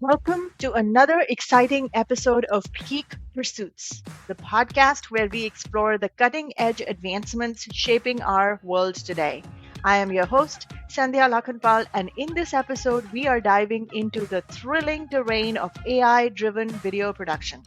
Welcome to another exciting episode of Peak Pursuits, the podcast where we explore the cutting edge advancements shaping our world today. I am your host, Sandhya Lakhanpal, and in this episode, we are diving into the thrilling terrain of AI driven video production.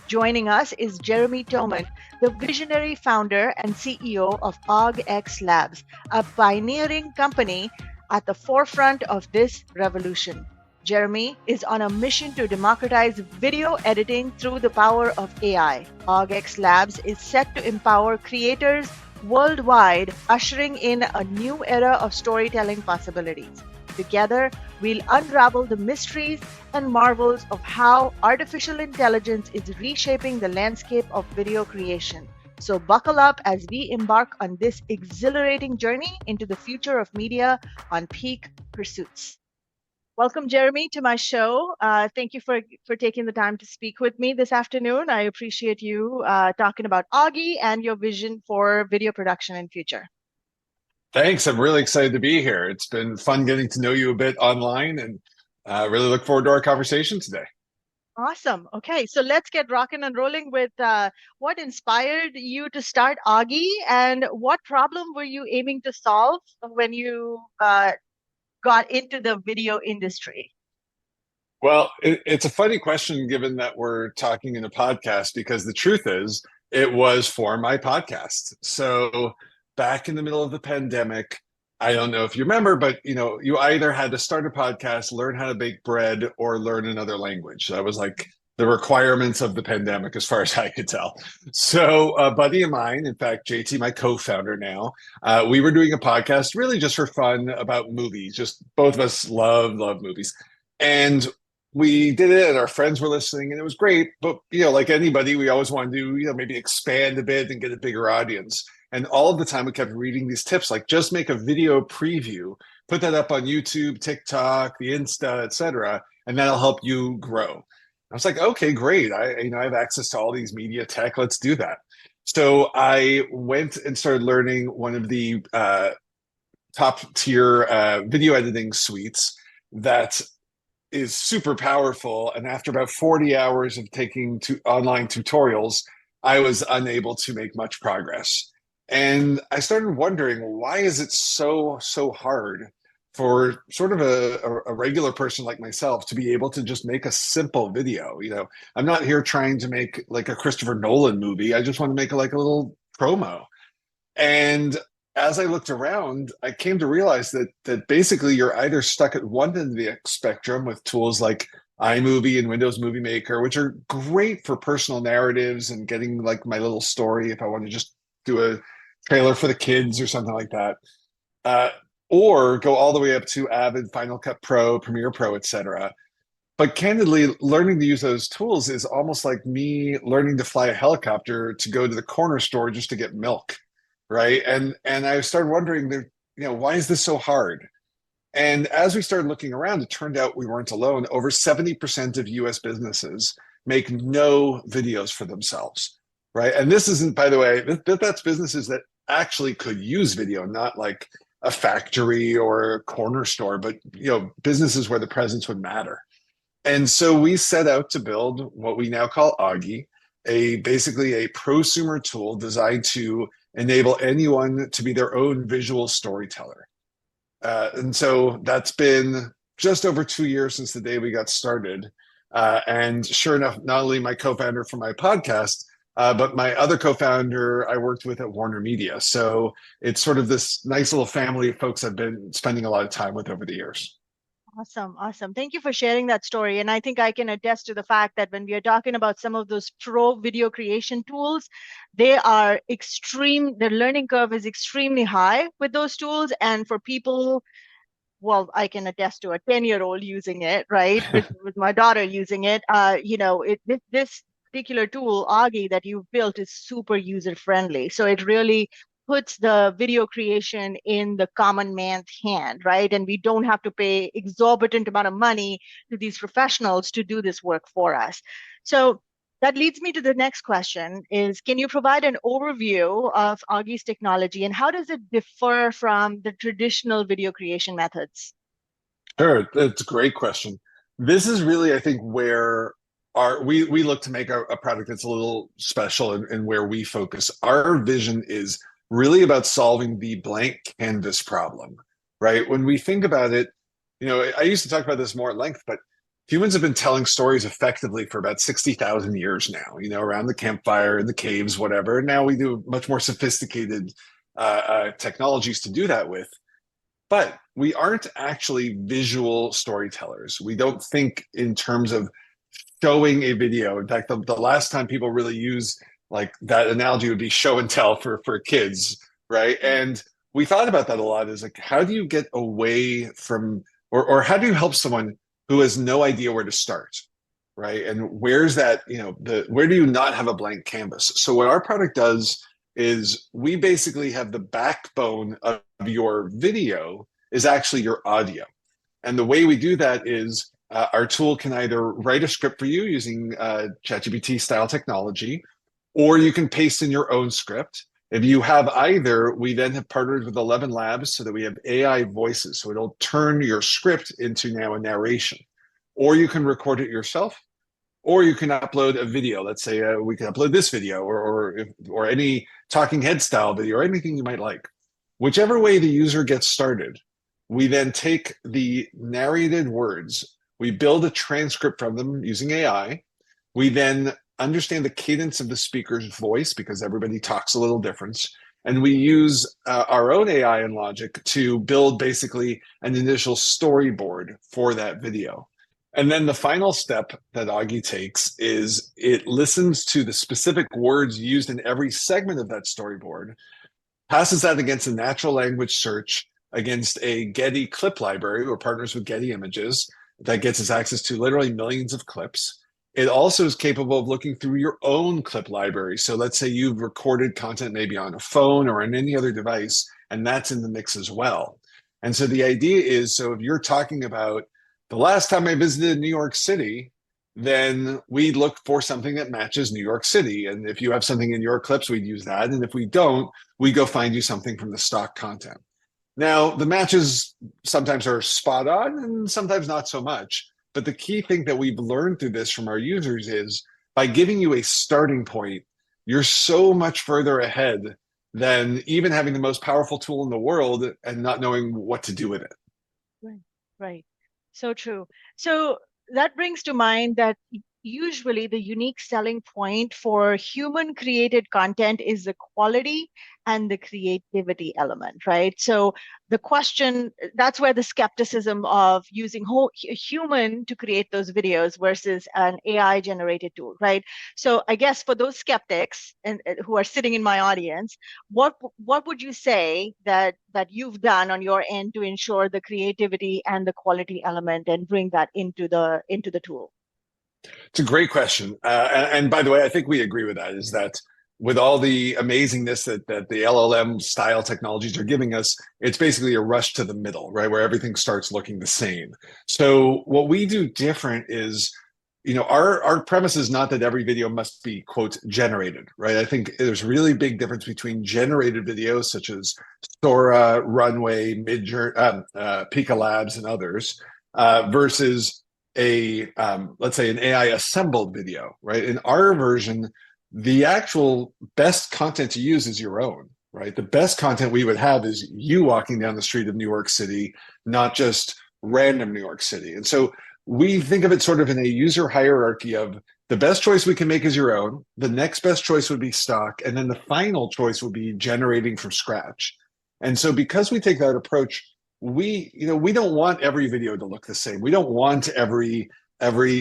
Joining us is Jeremy Toeman, the visionary founder and CEO of AugXLabs, a pioneering company at the forefront of this revolution. Jeremy is on a mission to democratize video editing through the power of AI. AugXLabs is set to empower creators worldwide, ushering in a new era of storytelling possibilities. Together, we'll unravel the mysteries and marvels of how artificial intelligence is reshaping the landscape of video creation. So, buckle up as we embark on this exhilarating journey into the future of media on Peak Pursuits. Welcome, Jeremy, to my show. Thank you for taking the time to speak with me this afternoon. I appreciate you talking about Augie and your vision for video production in future. Thanks. I'm really excited to be here. It's been fun getting to know you a bit online and really look forward to our conversation today. Awesome. Okay, so let's get rocking and rolling with what inspired you to start Augie and what problem were you aiming to solve when you got into the video industry? Well, it's a funny question given that we're talking in a podcast because the truth is it was for my podcast. So back in the middle of the pandemic, I don't know if you remember, but you either had to start a podcast, learn how to bake bread, or learn another language. That was like the requirements of the pandemic, as far as I could tell. So a buddy of mine, in fact, JT, my co-founder now, we were doing a podcast really just for fun about movies. Just both of us love movies. And we did it and our friends were listening and it was great. But, like anybody, we always want to do, maybe expand a bit and get a bigger audience. And all of the time we kept reading these tips, like just make a video preview, put that up on YouTube, TikTok, the Insta, etc., and that'll help you grow. I was like, okay, great. I have access to all these media tech. Let's do that. So I went and started learning one of the top tier video editing suites that is super powerful. And after about 40 hours of taking online tutorials, I was unable to make much progress. And I started wondering, why is it so hard for sort of a regular person like myself to be able to just make a simple video? I'm not here trying to make like a Christopher Nolan movie. I just want to make like a little promo. And as I looked around, I came to realize that basically you're either stuck at one end of the spectrum with tools like iMovie and Windows Movie Maker, which are great for personal narratives and getting like my little story if I want to just do a trailer for the kids or something like that. Or go all the way up to Avid, Final Cut Pro, Premiere Pro, etc. But candidly, learning to use those tools is almost like me learning to fly a helicopter to go to the corner store just to get milk, right? And I started wondering, why is this so hard? And as we started looking around, it turned out we weren't alone. Over 70% of US businesses make no videos for themselves, right? And this isn't, by the way, that's businesses that actually could use video, not like a factory or a corner store, but businesses where the presence would matter. And so we set out to build what we now call Augie, basically a prosumer tool designed to enable anyone to be their own visual storyteller. And so that's been just over 2 years since the day we got started. And sure enough, not only my co-founder for my podcast, but my other co-founder I worked with at Warner Media. So it's sort of this nice little family of folks I've been spending a lot of time with over the years. Awesome. Thank you for sharing that story. And I think I can attest to the fact that when we are talking about some of those pro video creation tools, they are their learning curve is extremely high with those tools. And for people, well, I can attest to a 10-year-old using it, right? With my daughter using it, this particular tool, Augie, that you've built is super user friendly. So it really puts the video creation in the common man's hand, right? And we don't have to pay exorbitant amount of money to these professionals to do this work for us. So that leads me to the next question is, can you provide an overview of Augie's technology and how does it differ from the traditional video creation methods? Sure, that's a great question. this is really, I think, where we look to make a product that's a little special and where we focus. Our vision is really about solving the blank canvas problem, right? When we think about it, I used to talk about this more at length, but humans have been telling stories effectively for about 60,000 years now, around the campfire, in the caves, whatever. And now we do much more sophisticated technologies to do that with. But we aren't actually visual storytellers. We don't think in terms of showing a video. In fact, the last time people really use like that analogy would be show and tell for kids, right? And we thought about that a lot is like, how do you get away from, or how do you help someone who has no idea where to start, right? And where's that, where do you not have a blank canvas? So what our product does is we basically have the backbone of your video is actually your audio. And the way we do that is our tool can either write a script for you using ChatGPT style technology, or you can paste in your own script. If you have either, we then have partnered with AugXLabs so that we have AI voices. So it'll turn your script into now a narration. Or you can record it yourself, or you can upload a video. Let's say we can upload this video or any talking head style video or anything you might like. Whichever way the user gets started, we then take the narrated words, we build a transcript from them using AI. We then understand the cadence of the speaker's voice because everybody talks a little different. And we use our own AI and logic to build basically an initial storyboard for that video. And then the final step that Augie takes is it listens to the specific words used in every segment of that storyboard, passes that against a natural language search against a Getty clip library. We're partners with Getty Images that gets us access to literally millions of clips. It also is capable of looking through your own clip library. So let's say you've recorded content maybe on a phone or on any other device, and that's in the mix as well. And so the idea is, so if you're talking about the last time I visited New York City, then we'd look for something that matches New York City. And if you have something in your clips, we'd use that. And if we don't, we go find you something from the stock content. Now, the matches sometimes are spot on and sometimes not so much. But the key thing that we've learned through this from our users is by giving you a starting point, you're so much further ahead than even having the most powerful tool in the world and not knowing what to do with it. Right, right. So true. So that brings to mind that usually the unique selling point for human created content is the quality and the creativity element, right? So the question, that's where the skepticism of using a human to create those videos versus an AI generated tool, right? So I guess for those skeptics and who are sitting in my audience, what would you say that you've done on your end to ensure the creativity and the quality element and bring that into the tool? It's a great question. And by the way, I think we agree with that, is that with all the amazingness that the LLM style technologies are giving us, it's basically a rush to the middle, right? Where everything starts looking the same. So what we do different is, our premise is not that every video must be, quote, generated, right? I think there's really big difference between generated videos such as Sora, Runway, Pika Labs, and others, versus let's say an AI assembled video, right? In our version, the actual best content to use is your own, right? The best content we would have is you walking down the street of New York City, not just random New York City. And so we think of it sort of in a user hierarchy of the best choice we can make is your own, the next best choice would be stock, and then the final choice would be generating from scratch. And so because we take that approach, we don't want every video to look the same. We don't want every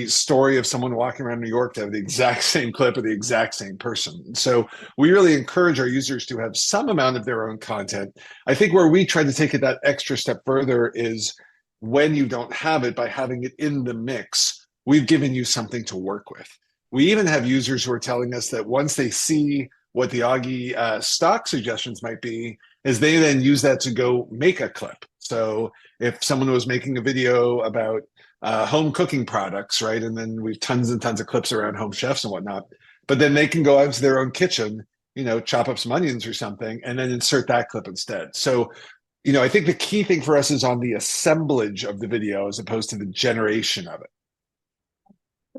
story of someone walking around New York to have the exact same clip of the exact same person. So we really encourage our users to have some amount of their own content. I think where we try to take it that extra step further is when you don't have it, by having it in the mix, we've given you something to work with. We even have users who are telling us that once they see what the Augie stock suggestions might be, is they then use that to go make a clip. So if someone was making a video about home cooking products, right? And then we've tons and tons of clips around home chefs and whatnot, but then they can go out to their own kitchen, chop up some onions or something, and then insert that clip instead. So, I think the key thing for us is on the assemblage of the video as opposed to the generation of it.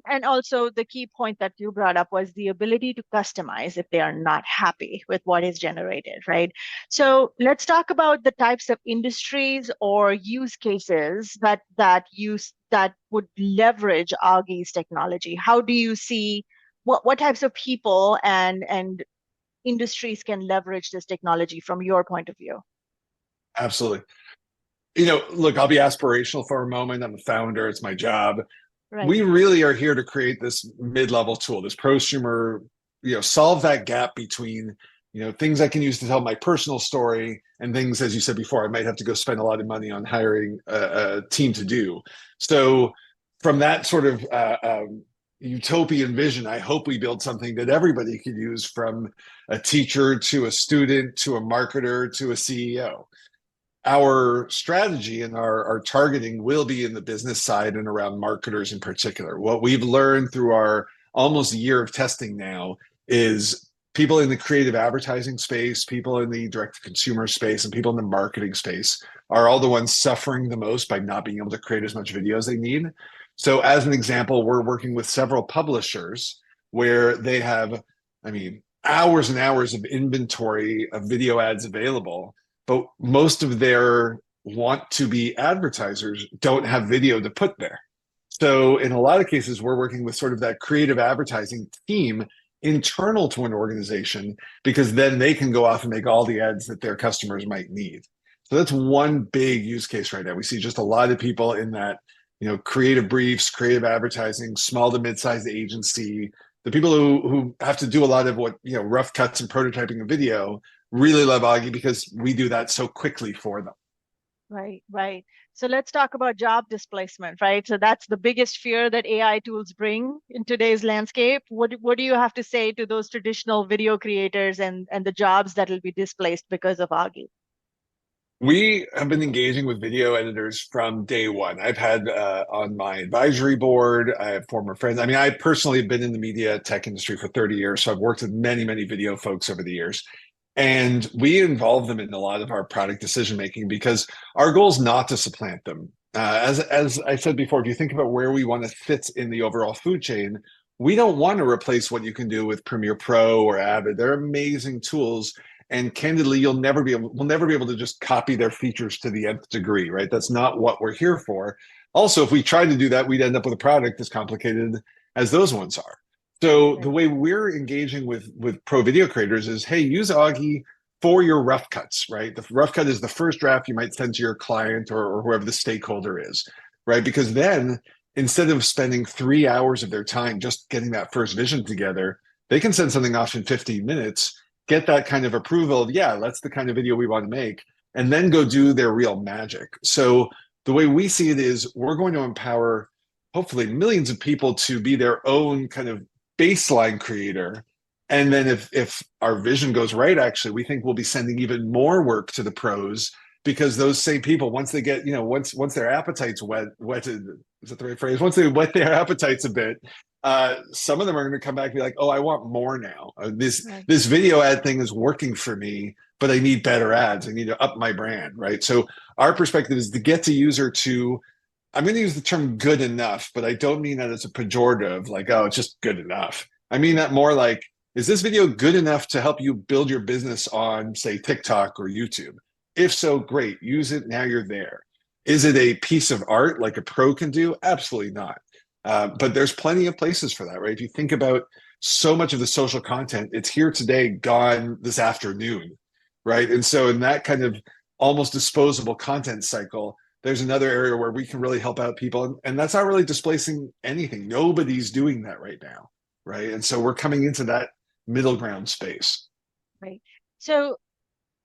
And also, the key point that you brought up was the ability to customize if they are not happy with what is generated, right? So let's talk about the types of industries or use cases that would leverage Augie's technology. How do you see what types of people and industries can leverage this technology from your point of view? Absolutely. Look, I'll be aspirational for a moment. I'm a founder, it's my job. Right. We really are here to create this mid-level tool, this prosumer, solve that gap between, things I can use to tell my personal story and things, as you said before, I might have to go spend a lot of money on hiring a team to do. So from that sort of utopian vision, I hope we build something that everybody could use, from a teacher to a student to a marketer to a CEO. Our strategy and our targeting will be in the business side and around marketers in particular. What we've learned through our almost a year of testing now is people in the creative advertising space, people in the direct to consumer space, and people in the marketing space are all the ones suffering the most by not being able to create as much video as they need. So, as an example, we're working with several publishers where they have, hours and hours of inventory of video ads available, but most of their want to be advertisers don't have video to put there. So in a lot of cases, we're working with sort of that creative advertising team internal to an organization, because then they can go off and make all the ads that their customers might need. So that's one big use case right now. We see just a lot of people in that, creative briefs, creative advertising, small to mid-sized agency, the people who have to do a lot of what, rough cuts and prototyping of video really love Augie because we do that so quickly for them. Right, right. So let's talk about job displacement, right? So that's the biggest fear that AI tools bring in today's landscape. What do you have to say to those traditional video creators and the jobs that will be displaced because of Augie? We have been engaging with video editors from day one. I've had on my advisory board, I have former friends. I personally have been in the media tech industry for 30 years, so I've worked with many, many video folks over the years. And we involve them in a lot of our product decision making because our goal is not to supplant them. As I said before, if you think about where we want to fit in the overall food chain, we don't want to replace what you can do with Premiere Pro or Avid. They're amazing tools, and candidly, we'll never be able to just copy their features to the nth degree, right? That's not what we're here for. Also, if we tried to do that, we'd end up with a product as complicated as those ones are. So the Right. way we're engaging with pro video creators is, hey, use Augie for your rough cuts, right? The rough cut is the first draft you might send to your client or whoever the stakeholder is, right? Because then instead of spending 3 hours of their time just getting that first vision together, they can send something off in 15 minutes, get that kind of approval of, yeah, that's the kind of video we want to make, and then go do their real magic. So the way we see it is we're going to empower hopefully millions of people to be their own kind of baseline creator. And then if our vision goes right, actually, we think we'll be sending even more work to the pros, because those same people, once they get, once their appetites wetted, is that the right phrase? Once they wet their appetites a bit, some of them are going to come back and be like, oh, I want more now. Right. This video ad thing is working for me, but I need better ads. I need to up my brand, right? So our perspective is to get the user to, I'm going to use the term good enough, but I don't mean that as a pejorative, like, oh, it's just good enough. I mean that more like, is this video good enough to help you build your business on, say, TikTok or YouTube? If so, great. Use it. Now you're there. Is it a piece of art like a pro can do? Absolutely not. But there's plenty of places for that, right? If you think about so much of the social content, it's here today, gone this afternoon, right? And so in that kind of almost disposable content cycle, there's another area where we can really help out people. And that's not really displacing anything. Nobody's doing that right now, right? And so we're coming into that middle ground space. Right. So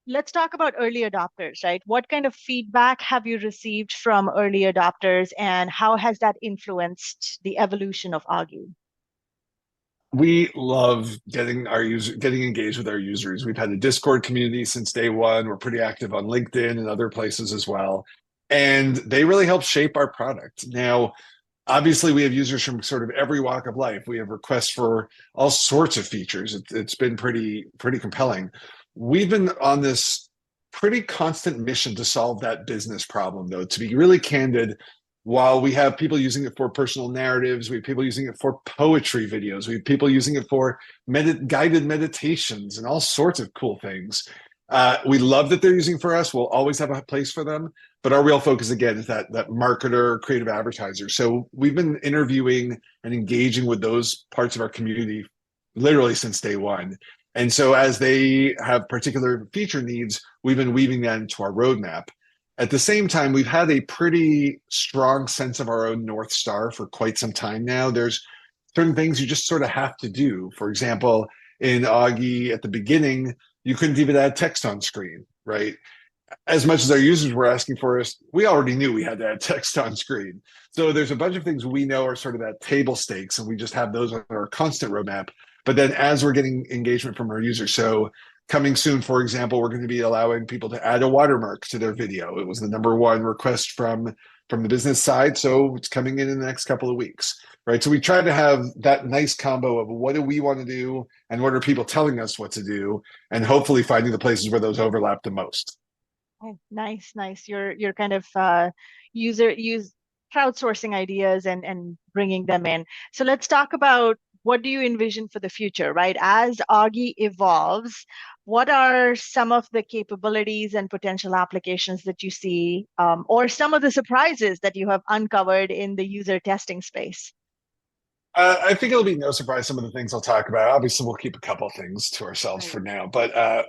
let's talk about early adopters, right? What kind of feedback have you received from early adopters, and how has that influenced the evolution of Augie? We love getting engaged with our users. We've had a Discord community since day one. We're pretty active on LinkedIn and other places as well. And they really help shape our product. Now, obviously, we have users from sort of every walk of life. We have requests for all sorts of features. It's been pretty compelling. We've been on this pretty constant mission to solve that business problem, though. To be really candid, while we have people using it for personal narratives, we have people using it for poetry videos, we have people using it for guided meditations and all sorts of cool things. We love that they're using for us. We'll always have a place for them. But our real focus, again, is that marketer, creative advertiser. So we've been interviewing and engaging with those parts of our community literally since day one. And so as they have particular feature needs, we've been weaving that into our roadmap. At the same time, we've had a pretty strong sense of our own North Star for quite some time now. There's certain things you just sort of have to do. For example, in Augie at the beginning, you couldn't even add text on screen, right? As much as our users were asking for us, we already knew we had to add text on screen. So there's a bunch of things we know are sort of at table stakes, and we just have those on our constant roadmap. But then as we're getting engagement from our users, so coming soon, for example, we're going to be allowing people to add a watermark to their video. It was the number one request from the business side, so it's coming in the next couple of weeks, right? So we try to have that nice combo of what do we want to do and what are people telling us what to do, and hopefully finding the places where those overlap the most. Oh, nice, nice. You're kind of use crowdsourcing ideas and bringing them in. So let's talk about what do you envision for the future, right? As Augie evolves, what are some of the capabilities and potential applications that you see, or some of the surprises that you have uncovered in the user testing space? I think it'll be no surprise some of the things I'll talk about. Obviously, we'll keep a couple things to ourselves Right. for now, but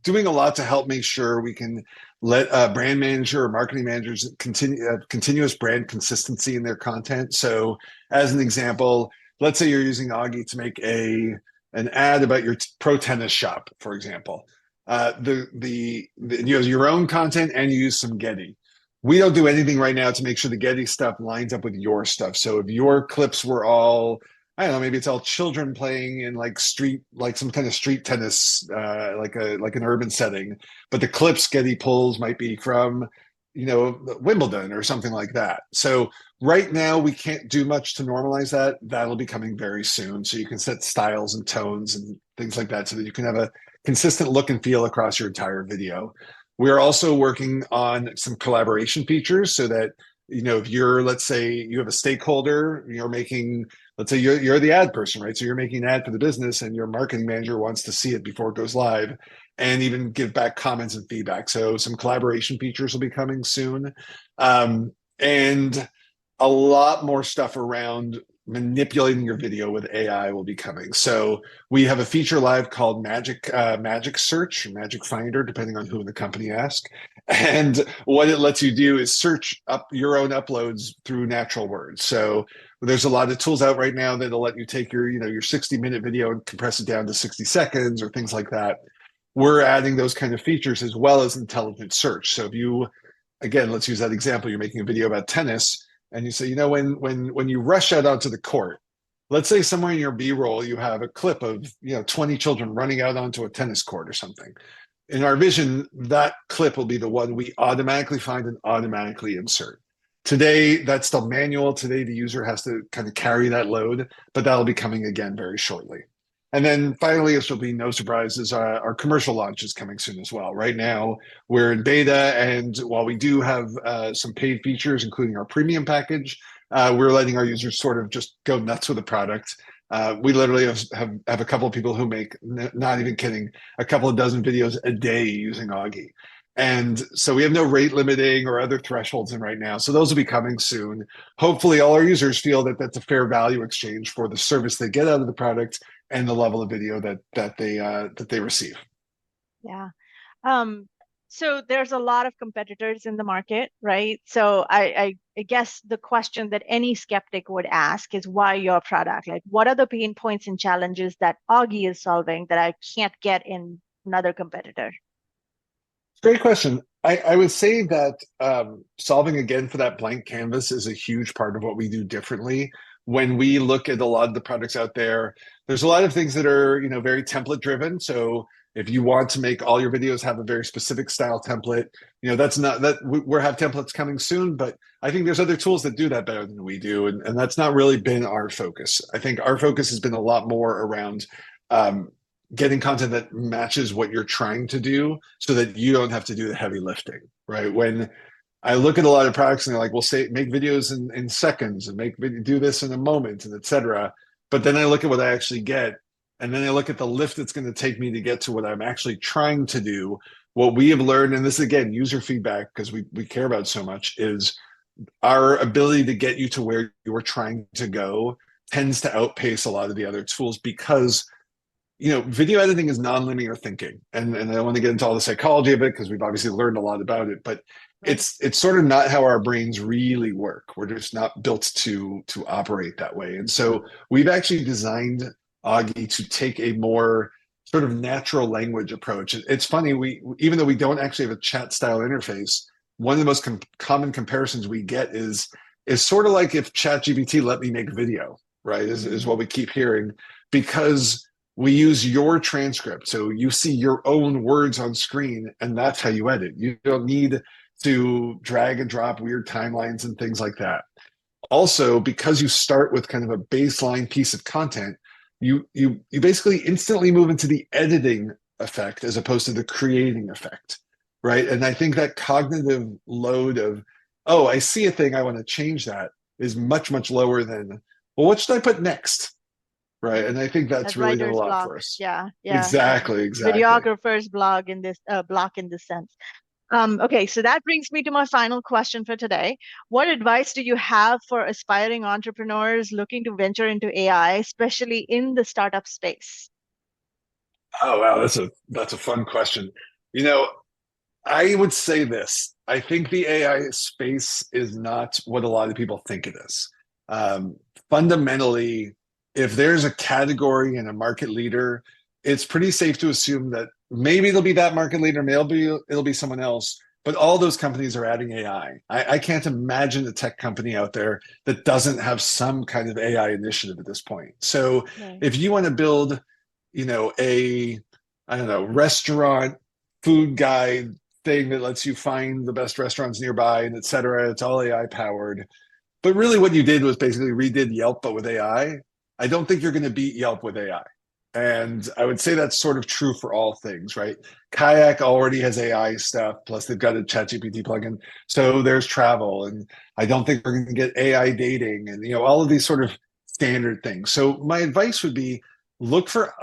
doing a lot to help make sure we can let brand manager or marketing managers continue continuous brand consistency in their content. So, as an example, let's say you're using Augie to make an ad about your pro tennis shop, for example. You have your own content and you use some Getty. We don't do anything right now to make sure the Getty stuff lines up with your stuff. So if your clips were all, I don't know, maybe it's all children playing in like street, like some kind of street tennis, like an urban setting, but the clips Getty pulls might be from, Wimbledon or something like that. So right now we can't do much to normalize that. That'll be coming very soon. So you can set styles and tones and things like that so that you can have a consistent look and feel across your entire video. We're also working on some collaboration features so that, if you're, let's say you have a stakeholder, you're making, let's say you're the ad person, right? So you're making an ad for the business and your marketing manager wants to see it before it goes live and even give back comments and feedback. So some collaboration features will be coming soon. And a lot more stuff around manipulating your video with AI will be coming. So we have a feature live called Magic Search, Magic Finder, depending on who in the company asks. And what it lets you do is search up your own uploads through natural words. So there's a lot of tools out right now that'll let you take your 60-minute video and compress it down to 60 seconds or things like that. We're adding those kind of features as well as intelligent search. So if you, again, let's use that example, you're making a video about tennis and you say, when you rush out onto the court, let's say somewhere in your B-roll you have a clip of 20 children running out onto a tennis court or something. In our vision, that clip will be the one we automatically find and automatically insert. Today, that's still manual. Today, the user has to kind of carry that load, but that'll be coming again very shortly. And then finally, this will be no surprises, our commercial launch is coming soon as well. Right now, we're in beta, and while we do have some paid features, including our premium package, we're letting our users sort of just go nuts with the product. We literally have a couple of people who make, not even kidding, a couple of dozen videos a day using Augie. And so we have no rate limiting or other thresholds in right now. So those will be coming soon. Hopefully all our users feel that that's a fair value exchange for the service they get out of the product and the level of video that they receive. Yeah. Um, so there's a lot of competitors in the market, right? So I guess the question that any skeptic would ask is why your product? Like, what are the pain points and challenges that Augie is solving that I can't get in another competitor? Great question. I would say that solving again for that blank canvas is a huge part of what we do differently. When we look at a lot of the products out there, there's a lot of things that are, very template driven. So if you want to make all your videos have a very specific style template, that's not that we'll have templates coming soon, but I think there's other tools that do that better than we do. And that's not really been our focus. I think our focus has been a lot more around getting content that matches what you're trying to do so that you don't have to do the heavy lifting, right? When I look at a lot of products and they're like, we'll say make videos in seconds and do this in a moment and etc. But then I look at what I actually get, and then I look at the lift it's going to take me to get to what I'm actually trying to do. What we have learned, and this is again user feedback because we care about so much, is our ability to get you to where you're trying to go tends to outpace a lot of the other tools because video editing is nonlinear thinking, and I don't want to get into all the psychology of it because we've obviously learned a lot about it, but Right. it's sort of not how our brains really work. We're just not built to operate that way, and so we've actually designed Augie to take a more sort of natural language approach. It's funny, we even though we don't actually have a chat style interface, one of the most common comparisons we get is sort of like if ChatGPT let me make video, right? Is what we keep hearing because we use your transcript. So you see your own words on screen, and that's how you edit. You don't need to drag and drop weird timelines and things like that. Also, because you start with kind of a baseline piece of content, you basically instantly move into the editing effect as opposed to the creating effect, right? And I think that cognitive load of, oh, I see a thing, I want to change that, is much, much lower than, well, what should I put next? Right. And I think that's That really done a writer's lot block. for us. Yeah, yeah. Exactly. Videographer's blog in this block in this sense. Okay, so that brings me to my final question for today. What advice do you have for aspiring entrepreneurs looking to venture into AI, especially in the startup space? Oh wow, that's a fun question. You know, I would say this. I think the AI space is not what a lot of people think it is. Um, Fundamentally, if there's a category and a market leader, it's pretty safe to assume that maybe it'll be that market leader, maybe it'll be someone else. But all those companies are adding AI. I can't imagine a tech company out there that doesn't have some kind of AI initiative at this point. So Right. if you want to build, a I don't know, restaurant food guide thing that lets you find the best restaurants nearby and et cetera. It's all AI powered. But really, what you did was basically redid Yelp, but with AI. I don't think you're going to beat Yelp with AI. And I would say that's sort of true for all things, right? Kayak already has AI stuff, plus they've got a ChatGPT plugin. So there's travel. And I don't think we're going to get AI dating and all of these sort of standard things. So my advice would be look for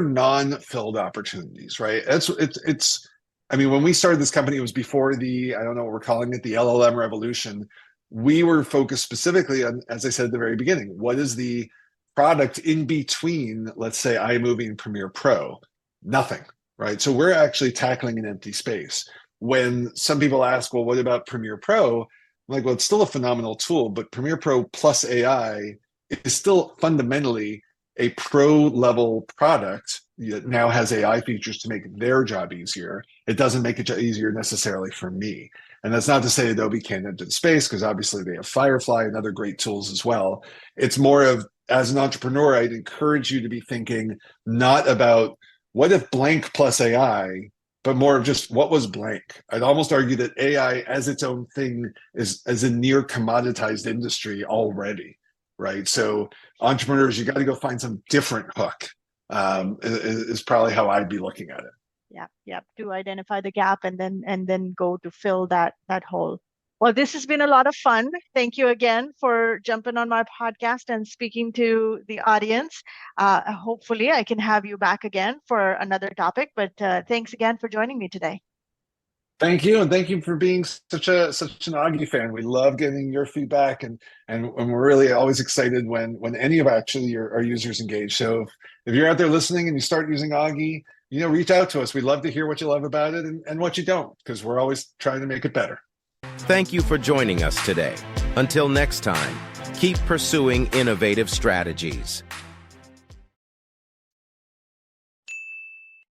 non-filled opportunities, right? It's I mean, when we started this company, it was before I don't know what we're calling it, the LLM revolution. We were focused specifically on, as I said at the very beginning, what is the product in between, let's say, iMovie and Premiere Pro? Nothing, right? So we're actually tackling an empty space. When some people ask, well, what about Premiere Pro? I'm like, well, it's still a phenomenal tool, but Premiere Pro plus AI is still fundamentally a pro level product that now has AI features to make their job easier. It doesn't make it easier necessarily for me. And that's not to say Adobe can't enter the space, because obviously they have Firefly and other great tools as well. It's more of, as an entrepreneur, I'd encourage you to be thinking not about what if blank plus AI, but more of just what was blank. I'd almost argue that AI as its own thing is as a near commoditized industry already, right? So entrepreneurs, you got to go find some different hook. Is probably how I'd be looking at it. Yeah. To identify the gap and then go to fill that hole. Well, this has been a lot of fun. Thank you again for jumping on my podcast and speaking to the audience. Hopefully, I can have you back again for another topic. But thanks again for joining me today. Thank you, and thank you for being such an Augie fan. We love getting your feedback, and we're really always excited when any of actually our users engage. So if you're out there listening and you start using Augie, reach out to us. We'd love to hear what you love about it and what you don't, because we're always trying to make it better. Thank you for joining us today. Until next time, keep pursuing innovative strategies.